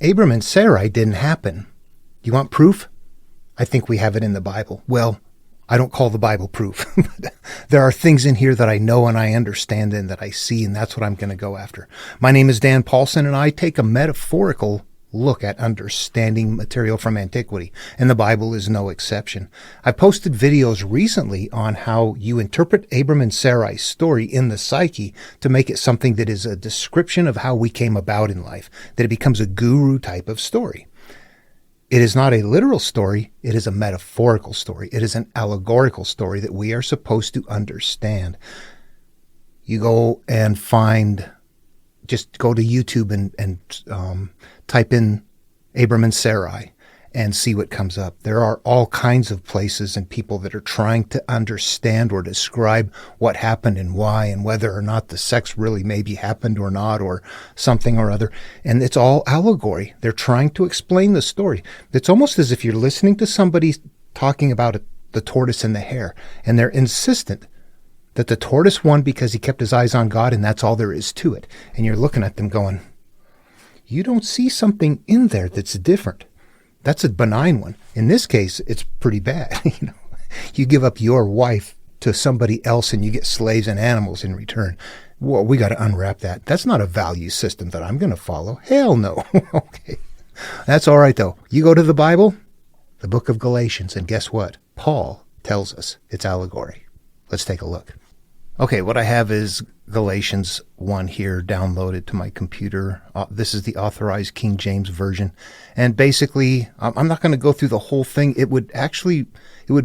Abram and Sarai didn't happen. You want proof? I think we have it in the Bible. Well, I don't call the Bible proof. There are things in here that I know and I understand and that I see, and that's what I'm going to go after. My name is Dan Paulson, and I take a metaphorical look at understanding material from antiquity, and the Bible is no exception. I posted videos recently on how you interpret Abram and Sarai's story in the psyche to make it something that is a description of how we came about in life, that it becomes a guru type of story. It is not a literal story. It is a metaphorical story. It is an allegorical story that we are supposed to understand. You go and just go to YouTube and type in Abram and Sarai and see what comes up. There are all kinds of places and people that are trying to understand or describe what happened and why and whether or not the sex really maybe happened or not or something or other. And it's all allegory. They're trying to explain the story. It's almost as if you're listening to somebody talking about the tortoise and the hare, and they're insistent that the tortoise won because he kept his eyes on God, and that's all there is to it. And you're looking at them going, you don't see something in there that's different. That's a benign one. In this case, it's pretty bad. You give up your wife to somebody else and you get slaves and animals in return. Well, we got to unwrap that. That's not a value system that I'm going to follow. Hell no. Okay. That's all right, though. You go to the Bible, the book of Galatians, and guess what? Paul tells us it's allegory. Let's take a look. Okay, what I have is Galatians 1 here downloaded to my computer. This is the authorized King James Version. And basically, I'm not going to go through the whole thing. It would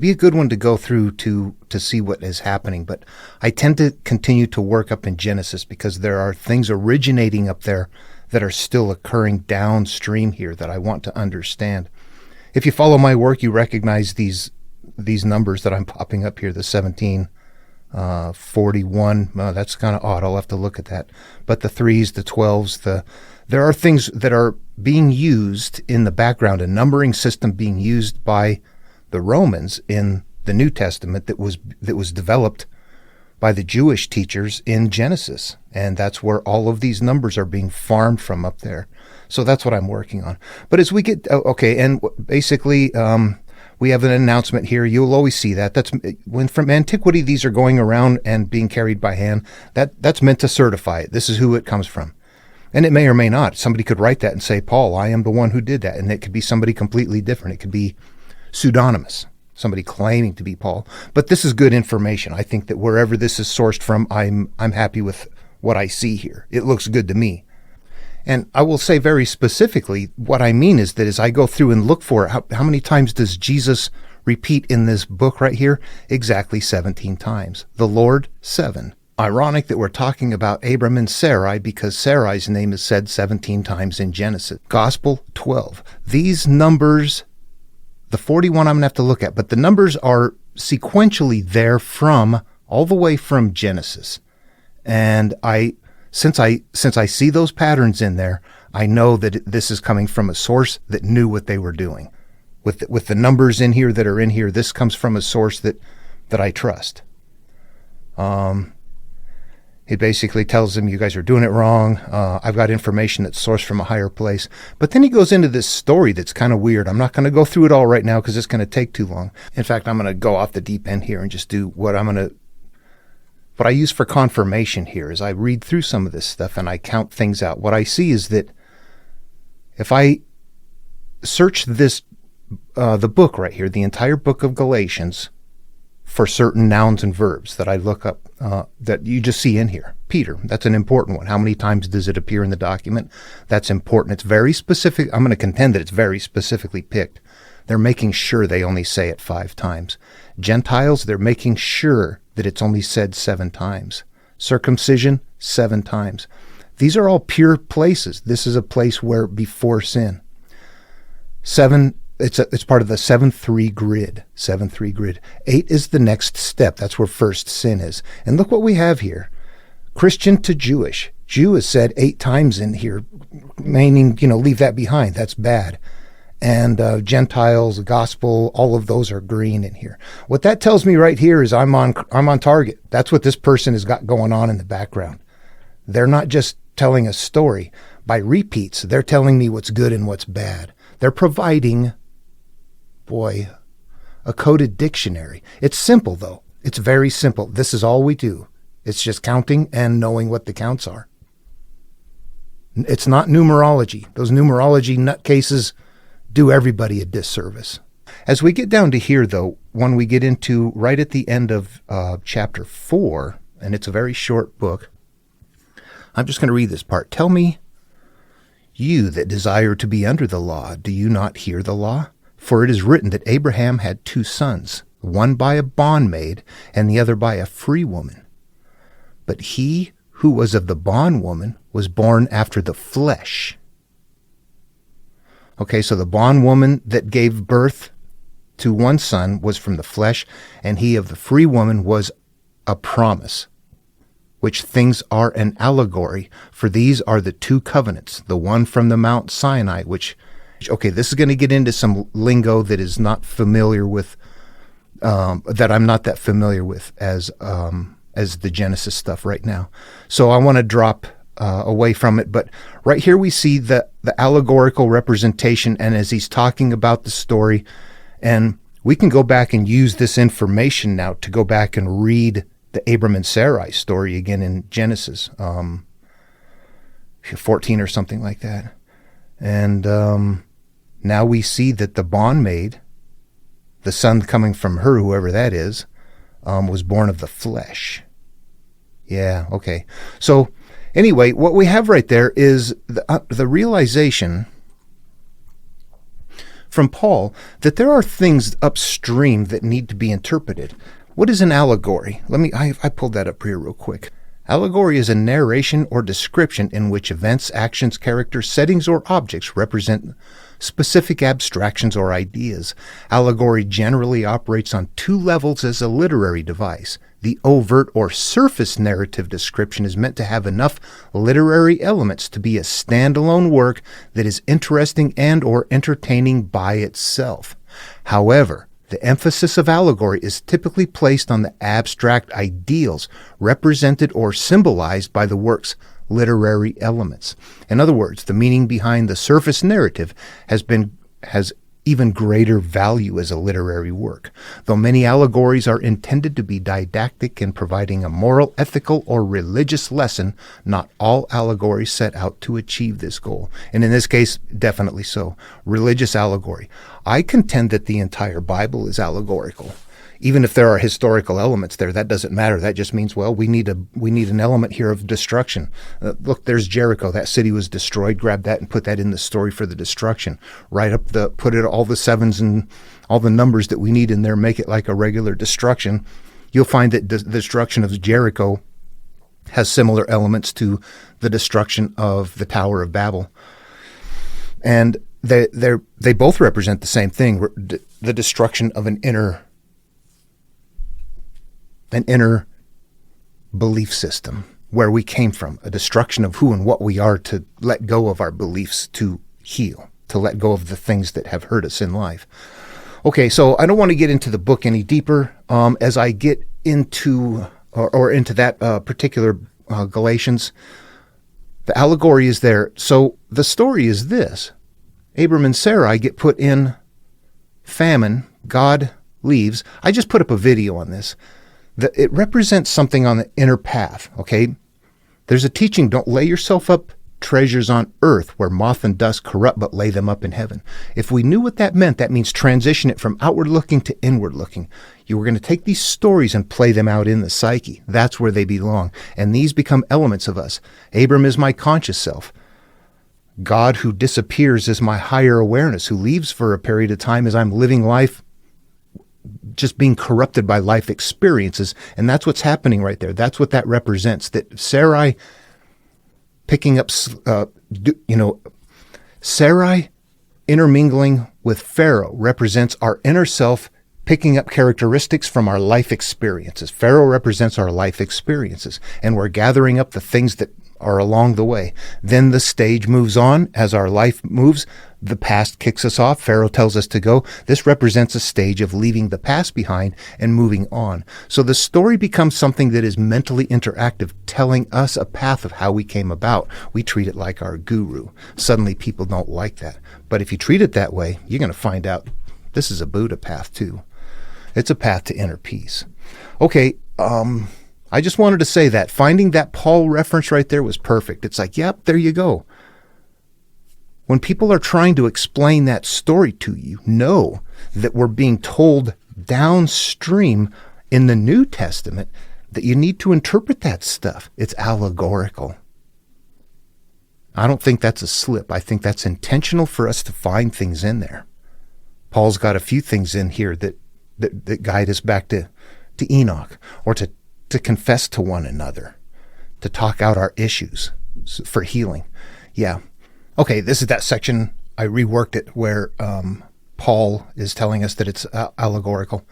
be a good one to go through to see what is happening. But I tend to continue to work up in Genesis because there are things originating up there that are still occurring downstream here that I want to understand. If you follow my work, you recognize these numbers that I'm popping up here, the 17, 41, that's kind of odd. I'll have to look at that. But the 3s, the 12s, there are things that are being used in the background, a numbering system being used by the Romans in the New Testament that was developed by the Jewish teachers in Genesis. And that's where all of these numbers are being farmed from up there. So that's what I'm working on. But as we get, okay, and basically, we have an announcement here. You'll always see that. That's when from antiquity, these are going around and being carried by hand. That's meant to certify it. This is who it comes from. And it may or may not. Somebody could write that and say, Paul, I am the one who did that. And it could be somebody completely different. It could be pseudonymous, somebody claiming to be Paul. But this is good information. I think that wherever this is sourced from, I'm happy with what I see here. It looks good to me. And I will say very specifically, what I mean is that as I go through and look for it, how many times does Jesus repeat in this book right here? Exactly 17 times. The Lord, 7. Ironic that we're talking about Abram and Sarai because Sarai's name is said 17 times in Genesis. Gospel, 12. These numbers, the 41 I'm going to have to look at, but the numbers are sequentially there all the way from Genesis. And Since I see those patterns in there, I know that this is coming from a source that knew what they were doing. With the numbers in here that are in here, this comes from a source that I trust. It basically tells them, you guys are doing it wrong. I've got information that's sourced from a higher place. But then he goes into this story that's kind of weird. I'm not going to go through it all right now because it's going to take too long. In fact, I'm going to go off the deep end here and just do what I use for confirmation here is I read through some of this stuff and I count things out. What I see is that if I search the book right here, the entire book of Galatians, for certain nouns and verbs that I look up, that you just see in here. Peter, that's an important one. How many times does it appear in the document? That's important. It's very specific. I'm going to contend that it's very specifically picked. They're making sure they only say it 5 times. Gentiles, they're making sure that it's only said 7 times. Circumcision, 7 times. These are all pure places. This is a place where before sin. 7, it's part of the 7-3 grid. 7-3 grid. 8 is the next step. That's where first sin is. And look what we have here. Christian to Jewish. Jew is said 8 times in here, meaning, leave that behind. That's bad. And Gentiles, gospel, all of those are green in here. What that tells me right here is I'm on target. That's what this person has got going on in the background. They're not just telling a story, By repeats, they're telling me what's good and what's bad. They're providing, a coded dictionary. It's simple, though. It's very simple. This is all we do. It's just counting and knowing what the counts are. It's not numerology. Those numerology nutcases do everybody a disservice. As we get down to here, though, when we get into right at the end of chapter 4, and it's a very short book, I'm just going to read this part. Tell me, you that desire to be under the law, do you not hear the law? For it is written that Abraham had 2 sons, one by a bondmaid and the other by a free woman. But he who was of the bondwoman was born after the flesh. Okay, so the bondwoman that gave birth to one son was from the flesh, and he of the free woman was a promise, which things are an allegory, for these are the 2 covenants, the one from the Mount Sinai, which, okay, this is going to get into some lingo that is not familiar with, that I'm not that familiar with as the Genesis stuff right now. So I want to drop away from it. But right here we see the allegorical representation, and as he's talking about the story, and we can go back and use this information now to go back and read the Abram and Sarai story again in Genesis 14 or something like that. And now we see that the bondmaid, the son coming from her, whoever that is, was born of the flesh. Yeah, okay. So anyway, what we have right there is the realization from Paul that there are things upstream that need to be interpreted. What is an allegory? I pulled that up here real quick. Allegory is a narration or description in which events, actions, characters, settings, or objects represent specific abstractions or ideas. Allegory generally operates on 2 levels as a literary device. The overt or surface narrative description is meant to have enough literary elements to be a standalone work that is interesting and or entertaining by itself. However, the emphasis of allegory is typically placed on the abstract ideals represented or symbolized by the work's literary elements. In other words, the meaning behind the surface narrative has even greater value as a literary work. Though many allegories are intended to be didactic in providing a moral, ethical, or religious lesson, not all allegories set out to achieve this goal. And in this case, definitely so. Religious allegory. I contend that the entire Bible is allegorical. Even if there are historical elements there, that doesn't matter. That just means, well, we need an element here of destruction. Look, there's Jericho. That city was destroyed. Grab that and put that in the story for the destruction. Put it all the 7s and all the numbers that we need in there. Make it like a regular destruction. You'll find that the destruction of Jericho has similar elements to the destruction of the Tower of Babel, and they both represent the same thing: the destruction of an inner belief system, where we came from, a destruction of who and what we are, to let go of our beliefs, to heal, to let go of the things that have hurt us in life. Okay, so I don't want to get into the book any deeper. As I get into into that particular Galatians, the allegory is there. So the story is this: Abram and Sarai get put in famine. God leaves. I just put up a video on this. It represents something on the inner path, okay? There's a teaching, don't lay yourself up treasures on earth where moth and dust corrupt, but lay them up in heaven. If we knew what that meant, that means transition it from outward looking to inward looking. You were going to take these stories and play them out in the psyche. That's where they belong. And these become elements of us. Abram is my conscious self. God who disappears is my higher awareness, who leaves for a period of time as I'm living life just being corrupted by life experiences. And that's what's happening right there. That's what that represents. That Sarai picking up, Sarai intermingling with Pharaoh represents our inner self picking up characteristics from our life experiences. Pharaoh represents our life experiences. And we're gathering up the things that are along the way. Then the stage moves on. As our life moves, the past kicks us off. Pharaoh tells us to go. This represents a stage of leaving the past behind and moving on. So the story becomes something that is mentally interactive, telling us a path of how we came about. We treat it like our guru. Suddenly people don't like that. But if you treat it that way, you're going to find out this is a Buddha path too. It's a path to inner peace. Okay, I just wanted to say that. Finding that Paul reference right there was perfect. It's like, yep, there you go. When people are trying to explain that story to you, know that we're being told downstream in the New Testament that you need to interpret that stuff. It's allegorical. I don't think that's a slip. I think that's intentional for us to find things in there. Paul's got a few things in here that guide us back to Enoch, or to confess to one another, to talk out our issues for healing. Yeah. Okay, this is that section. I reworked it where Paul is telling us that it's allegorical,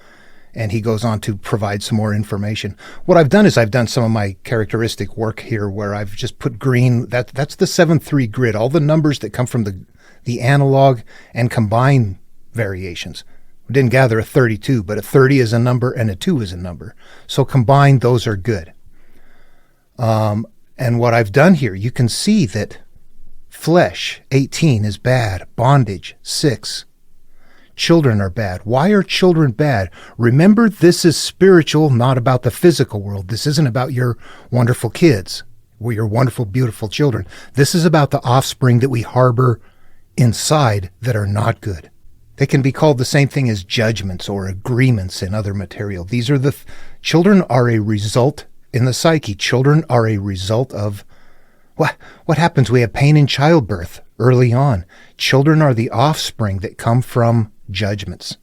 and he goes on to provide some more information. What I've done is I've done some of my characteristic work here where I've just put green. That's the 7-3 grid, all the numbers that come from the analog and combine variations. We didn't gather a 32, but a 30 is a number and a 2 is a number. So combined, those are good. And what I've done here, you can see that flesh, 18, is bad. Bondage, 6. Children are bad. Why are children bad? Remember, this is spiritual, not about the physical world. This isn't about your wonderful kids or your wonderful, beautiful children. This is about the offspring that we harbor inside that are not good. They can be called the same thing as judgments or agreements in other material. These are children are a result in the psyche. Children are a result of what happens? We have pain in childbirth early on. Children are the offspring that come from judgments.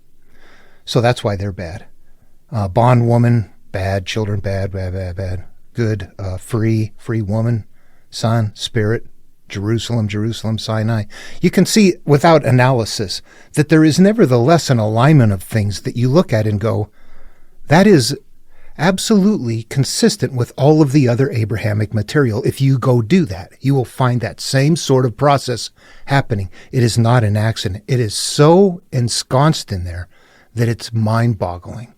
So that's why they're bad. Bondwoman, bad. Children, bad, bad, bad, bad. Good, free woman, son, spirit, Jerusalem, Sinai. You can see without analysis that there is nevertheless an alignment of things that you look at and go, that is absolutely consistent with all of the other Abrahamic material. If you go do that, you will find that same sort of process happening. It is not an accident. It is so ensconced in there that it's mind-boggling.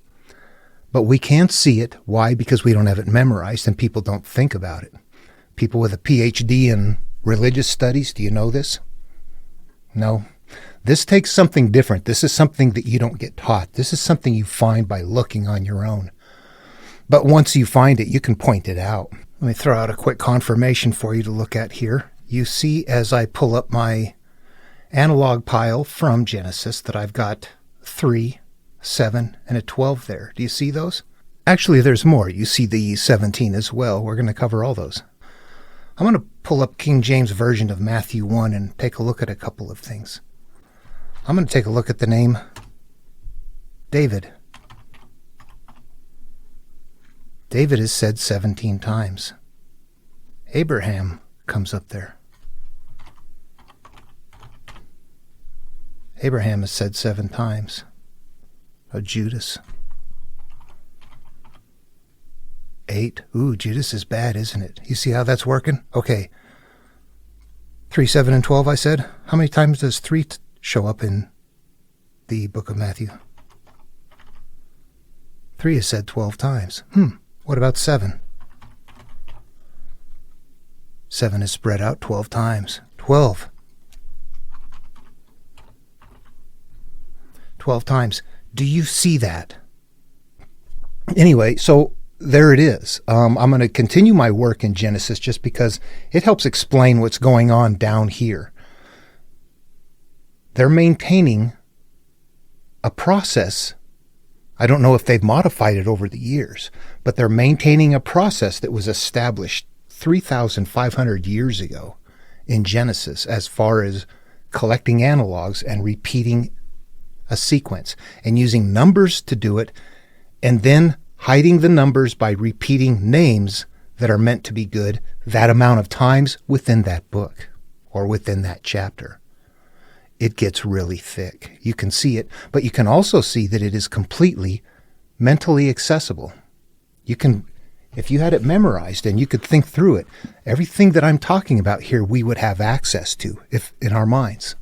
But we can't see it. Why? Because we don't have it memorized and people don't think about it. People with a PhD in religious studies, do you know this? No. This takes something different. This is something that you don't get taught. This is something you find by looking on your own. But once you find it, you can point it out. Let me throw out a quick confirmation for you to look at here. You see, as I pull up my analog pile from Genesis, that I've got 3, 7, and a 12 there. Do you see those? Actually, there's more. You see the 17 as well. We're going to cover all those. I'm going to pull up King James Version of Matthew 1 and take a look at a couple of things. I'm going to take a look at the name David. David is said 17 times. Abraham comes up there. Abraham is said 7 times. Judas. 8. Ooh, Judas is bad, isn't it? You see how that's working? Okay. 3, 7, and 12, I said. How many times does 3 show up in the book of Matthew? 3 is said 12 times. What about 7? 7 is spread out 12 times. 12. 12 times. Do you see that? Anyway, so there it is. I'm going to continue my work in Genesis just because it helps explain what's going on down here. They're maintaining a process. I don't know if they've modified it over the years, but they're maintaining a process that was established 3,500 years ago in Genesis as far as collecting analogs and repeating a sequence and using numbers to do it, and then hiding the numbers by repeating names that are meant to be good that amount of times within that book or within that chapter. It gets really thick. You can see it, but you can also see that it is completely mentally accessible. You can If you had it memorized and you could think through it, everything that I'm talking about here, we would have access to if in our minds.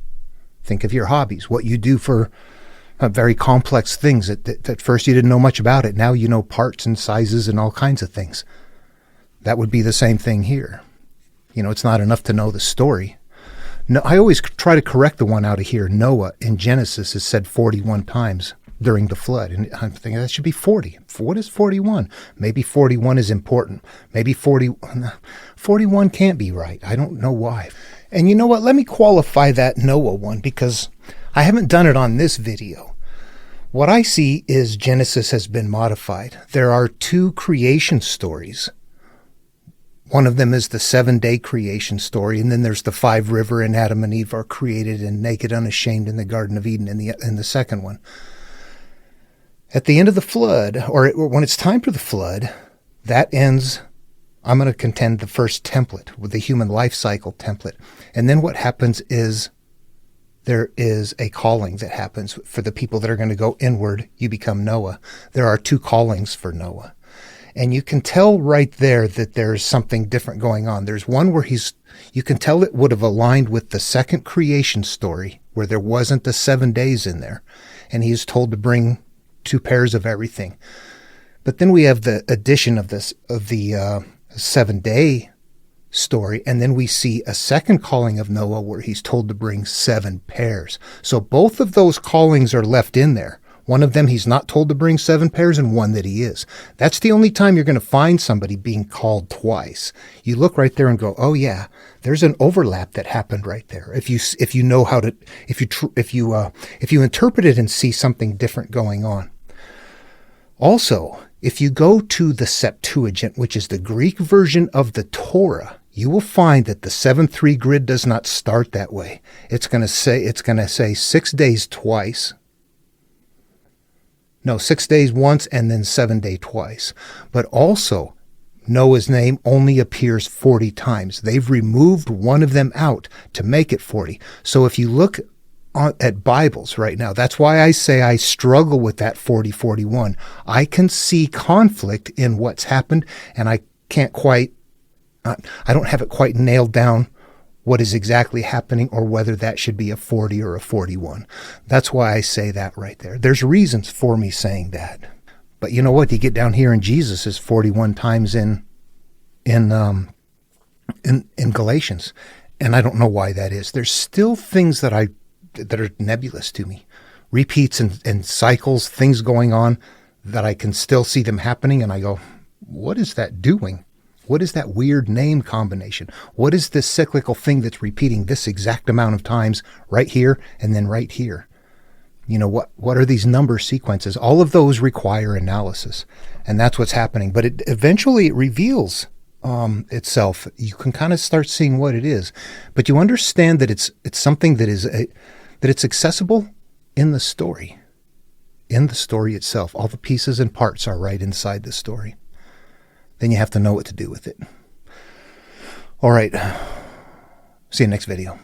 Think of your hobbies, what you do for very complex things that at first you didn't know much about it. Now you know parts and sizes and all kinds of things. That would be the same thing here. It's not enough to know the story. No, I always try to correct the one out of here. Noah in Genesis is said 41 times during the flood. And I'm thinking that should be 40. What is 41? Maybe 41 is important. Maybe 41 can't be right. I don't know why. And you know what? Let me qualify that Noah one because I haven't done it on this video. What I see is Genesis has been modified. There are 2 creation stories. One of them is the 7-day creation story, and then there's the 5 river and Adam and Eve are created and naked, unashamed in the Garden of Eden in the second one. At the end of the flood, or when it's time for the flood, that ends, I'm going to contend, the first template, with the human life cycle template. And then what happens is there is a calling that happens for the people that are going to go inward. You become Noah. There are 2 callings for Noah. And you can tell right there that there's something different going on. There's one where you can tell it would have aligned with the second creation story where there wasn't the 7 days in there. And he's told to bring 2 pairs of everything. But then we have the addition of the 7-day story. And then we see a second calling of Noah where he's told to bring 7 pairs. So both of those callings are left in there. One of them he's not told to bring 7 pairs, and one that he is. That's the only time you're going to find somebody being called twice. You look right there and go, oh yeah, there's an overlap that happened right there. If you know how to, if you interpret it and see something different going on. Also, if you go to the Septuagint, which is the Greek version of the Torah, you will find that the 7-3 grid does not start that way. It's going to say 6 days twice. No, 6 days once and then 7 day twice. But also, Noah's name only appears 40 times. They've removed one of them out to make it 40. So if you look at Bibles right now, that's why I say I struggle with that 40-41. I can see conflict in what's happened, and I don't have it quite nailed down what is exactly happening or whether that should be a 40 or a 41. That's why I say that right there. There's reasons for me saying that. But you know what? You get down here and Jesus is 41 times in Galatians. And I don't know why that is. There's still things that are nebulous to me. Repeats and cycles, things going on that I can still see them happening. And I go, what is that doing? What is that weird name combination? What is this cyclical thing that's repeating this exact amount of times right here and then right here? What are these number sequences? All of those require analysis, and that's what's happening. But it eventually reveals itself. You can kind of start seeing what it is, but you understand that it's something that it's accessible in the story itself. All the pieces and parts are right inside the story. Then you have to know what to do with it. All right. See you next video.